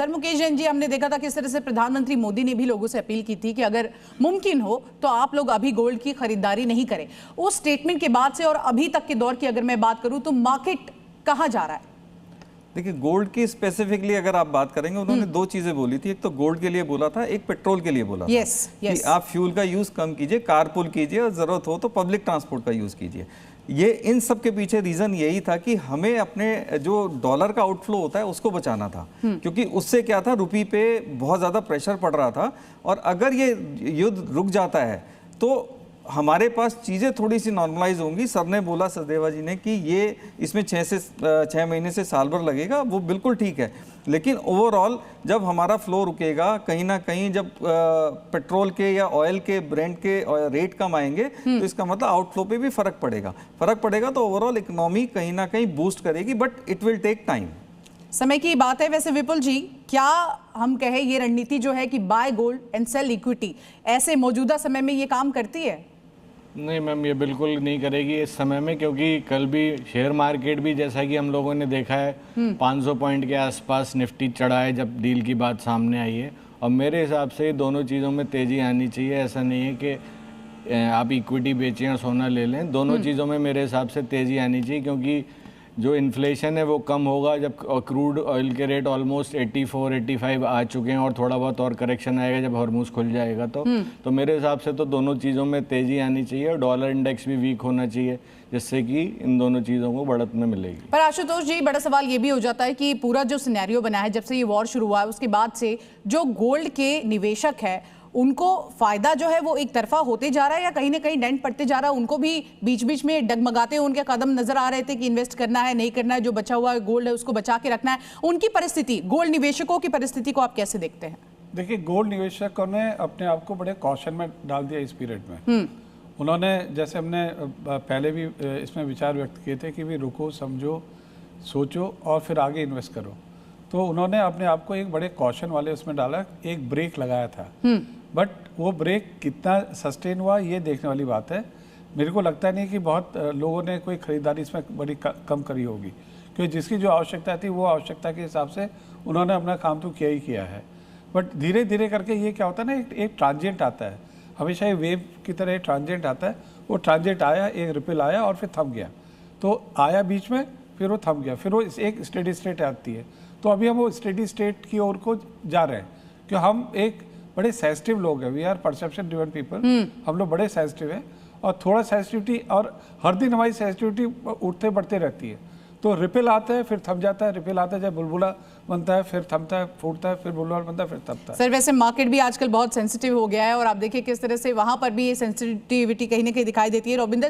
Sir Mukesh Jain ji, हमने देखा था किस तरह से प्रधानमंत्री मोदी ने भी लोगों से अपील की थी कि अगर मुमकिन हो तो आप लोग अभी गोल्ड की खरीदारी नहीं करें। उस स्टेटमेंट के बाद से और अभी तक के दौर की अगर मैं बात करूं तो मार्केट कहां जा रहा है? देखिए, गोल्ड की स्पेसिफिकली अगर आप बात करेंगे, उन्होंने दो चीजें बोली थी। एक तो गोल्ड के लिए बोला था, एक पेट्रोल के लिए बोला था कि आप फ्यूल का यूज कम कीजिए, कारपूल कीजिए और जरूरत हो तो पब्लिक ट्रांसपोर्ट का यूज कीजिए। ये इन सब के पीछे रीजन यही था कि हमें अपने जो डॉलर का आउटफ्लो होता है उसको बचाना था, क्योंकि उससे क्या था, रुपये पे बहुत ज्यादा प्रेशर पड़ रहा था। और अगर ये युद्ध रुक जाता है तो हमारे पास चीज़ें थोड़ी सी नॉर्मलाइज होंगी। सर ने बोला, सचदेवा जी ने, कि ये इसमें 6 महीने से साल भर लगेगा, वो बिल्कुल ठीक है। लेकिन ओवरऑल जब हमारा फ्लो रुकेगा, कहीं ना कहीं जब पेट्रोल के या ऑयल के ब्रेंड के रेट कम आएंगे तो इसका मतलब आउटफ्लो पे भी फर्क पड़ेगा तो ओवरऑल इकोनॉमी कहीं ना कहीं बूस्ट करेगी, but it will take time. समय की बात है। वैसे विपुल जी, क्या हम कहें ये रणनीति जो है कि buy gold and sell equity ऐसे मौजूदा समय में ये काम करती है? नहीं मैम, ये बिल्कुल नहीं करेगी इस समय में, क्योंकि कल भी शेयर मार्केट भी जैसा कि हम लोगों ने देखा है 500 पॉइंट के आसपास निफ्टी चढ़ा है जब डील की बात सामने आई है। और मेरे हिसाब से दोनों चीज़ों में तेज़ी आनी चाहिए। ऐसा नहीं है कि आप इक्विटी बेचें और सोना ले लें, दोनों चीज़ों में मेरे हिसाब से तेज़ी आनी चाहिए, क्योंकि जो इन्फ्लेशन है वो कम होगा जब क्रूड ऑयल के रेट ऑलमोस्ट 84-85 आ चुके हैं और थोड़ा बहुत और करेक्शन आएगा जब हॉर्मूज खुल जाएगा तो मेरे हिसाब से तो दोनों चीज़ों में तेज़ी आनी चाहिए और डॉलर इंडेक्स भी वीक होना चाहिए, जिससे कि इन दोनों चीज़ों को बढ़त में मिलेगी। पर आशुतोष जी, बड़ा सवाल ये भी हो जाता है कि पूरा जो सिनेरियो बना है जब से ये वॉर शुरू हुआ है उसके बाद से जो गोल्ड के निवेशक है उनको फायदा जो है वो एक तरफा होते जा रहा है या कहीं ना कहीं डेंट पड़ते जा रहा है? उनको भी बीच बीच में डगमगाते हुए उनके कदम नजर आ रहे थे कि इन्वेस्ट करना है, नहीं करना है, जो बचा हुआ गोल्ड है उसको बचा के रखना है। उनकी परिस्थिति, गोल्ड निवेशकों की परिस्थिति को आप कैसे देखते हैं? देखिए, गोल्ड निवेशकों ने अपने आप को बड़े कॉशन में डाल दिया इस पीरियड में। उन्होंने, जैसे हमने पहले भी इसमें विचार व्यक्त किए थे कि भी रुको, समझो, सोचो और फिर आगे इन्वेस्ट करो, तो उन्होंने अपने आप को एक बड़े कॉशन वाले उसमें डाला, एक ब्रेक लगाया था। बट वो ब्रेक कितना सस्टेन हुआ ये देखने वाली बात है। मेरे को लगता नहीं कि बहुत लोगों ने कोई खरीदारी इसमें बड़ी कम करी होगी, क्योंकि जिसकी जो आवश्यकता थी वो आवश्यकता के हिसाब से उन्होंने अपना काम तो किया ही किया है। बट धीरे धीरे करके ये क्या होता है ना, एक ट्रांजिएंट आता है, हमेशा ये वेव की तरह एक ट्रांजिएंट आता है। वो ट्रांजिएंट आया, एक रिपल आया और फिर थम गया, तो आया बीच में, फिर वो थम गया, फिर वो एक स्टेडी स्टेट आती है। तो अभी हम वो स्टेडी स्टेट की ओर को जा रहे हैं, क्योंकि हम एक बड़े सेंसिटिव लोग हैं, we are perception driven people. हम लोग बड़े सेंसिटिव हैं और थोड़ा सेंसिटिविटी, और हर दिन हमारी सेंसिटिविटी उठते बढ़ते रहती है। तो रिपल आता है फिर थम जाता है, रिपल आता है जब बुलबुला बनता है, फिर थमता है, फूटता है, फिर बुलबुला बनता है, फिर थमता है। सर वैसे मार्केट भी आजकल बहुत सेंसिटिव हो गया है और आप देखिए किस तरह से वहां पर भी ये सेंसिटिविटी कहीं ना कहीं दिखाई देती है। रविंदर